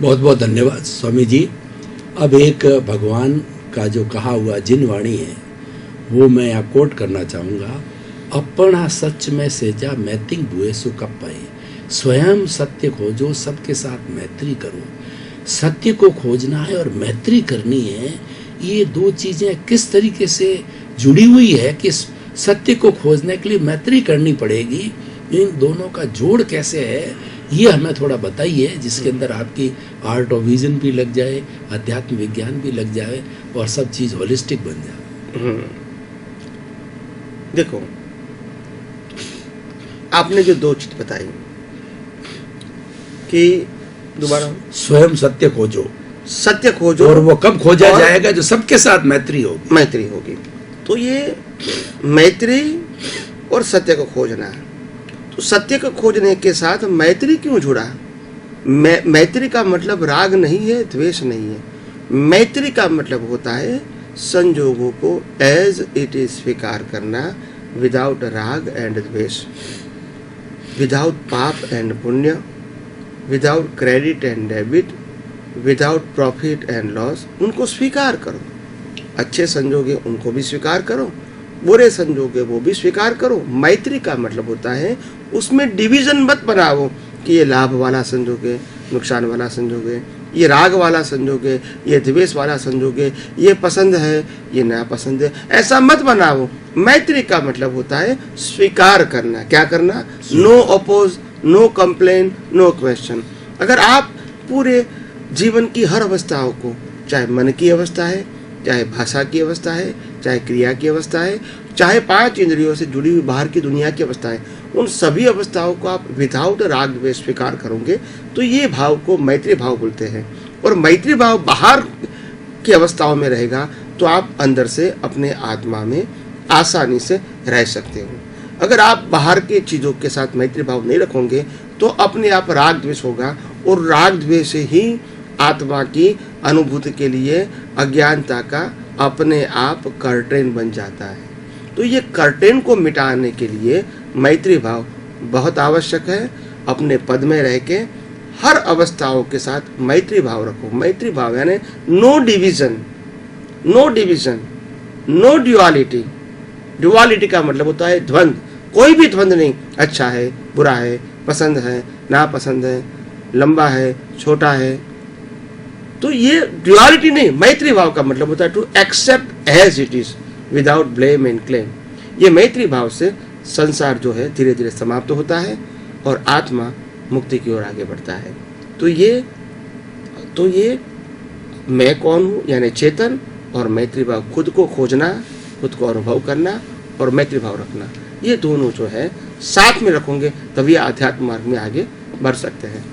बहुत बहुत धन्यवाद स्वामी जी। अब एक भगवान का जो कहा हुआ जिन वाणी है वो मैं यहाँ कोट करना चाहूँगा। अपना सच में सेजा मैतिंग बुए सु कप पाए। स्वयं सत्य खोजो, सबके साथ मैत्री करो। सत्य को खोजना है और मैत्री करनी है। ये दो चीजें किस तरीके से जुड़ी हुई है कि सत्य को खोजने के लिए मैत्री करनी पड़ेगी। इन दोनों का जोड़ कैसे है ये हमें थोड़ा बताइए, जिसके अंदर आपकी आर्ट ऑफ विजन भी लग जाए, अध्यात्म विज्ञान भी लग जाए और सब चीज होलिस्टिक बन जाए। देखो, आपने जो दो चीज बताई कि दोबारा स्वयं सत्य खोजो, सत्य खोजो, और वो कब खोजा जाएगा? जो सबके साथ मैत्री होगी। मैत्री होगी। तो ये मैत्री और सत्य को खोजना है। तो सत्य को खोजने के साथ मैत्री क्यों जुड़ा? मैत्री का मतलब राग नहीं है, द्वेष नहीं है। मैत्री का मतलब होता है संजोगों को एज इट इज स्वीकार करना, विदाउट राग एंड द्वेष, विदाउट पाप एंड पुण्य, without credit and debit, without profit and loss. उनको स्वीकार करो। अच्छे संजोगे उनको भी स्वीकार करो, बुरे संजोगे वो भी स्वीकार करो। मैत्री का मतलब होता है उसमें डिवीजन मत बनाओ कि ये लाभ वाला संजोग है, नुकसान वाला संजोग है, ये राग वाला संजोग है, ये द्वेष वाला संजोग है, ये पसंद है, ये नापसंद है। ऐसा मत बनाओ। मैत्री का मतलब होता है स्वीकार करना। क्या करना? No oppose, no complain, no question. अगर आप पूरे जीवन की हर अवस्थाओं को, चाहे मन की अवस्था है, चाहे भाषा की अवस्था है, चाहे क्रिया की अवस्था है, चाहे 5 इंद्रियों से जुड़ी हुई बाहर की दुनिया की अवस्था है, उन सभी अवस्थाओं को आप विदाउट राग द्वेष स्वीकार करोगे तो ये भाव को मैत्री भाव बोलते हैं। और मैत्री भाव बाहर की अवस्थाओं में रहेगा तो आप अंदर से अपने आत्मा में आसानी से रह सकते हो। अगर आप बाहर के चीज़ों के साथ मैत्री भाव नहीं रखोगे तो अपने आप राग द्वेष होगा, और राग द्वेष से ही आत्मा की अनुभूति के लिए अज्ञानता का अपने आप कर्टेन बन जाता है। तो ये कर्टेन को मिटाने के लिए मैत्री भाव बहुत आवश्यक है। अपने पद में रह के हर अवस्थाओं के साथ मैत्री भाव रखो। मैत्री भाव यानी no division, no division, no duality. Duality का मतलब होता है द्वंद्व। कोई भी द्वंद्व नहीं, अच्छा है, बुरा है, पसंद है, नापसंद है, लंबा है, छोटा है। तो ये ड्युअलिटी नहीं। मैत्री भाव का मतलब होता है to accept as it is without blame and claim. ये मैत्री भाव से संसार जो है धीरे धीरे समाप्त होता है और आत्मा मुक्ति की ओर आगे बढ़ता है। तो ये मैं कौन हूँ यानी चेतन, और मैत्री भाव खुद को खोजना, खुद को अनुभव करना और मैत्री भाव रखना, ये दोनों जो है साथ में रखोगे तभी आध्यात्म मार्ग में आगे बढ़ सकते हैं।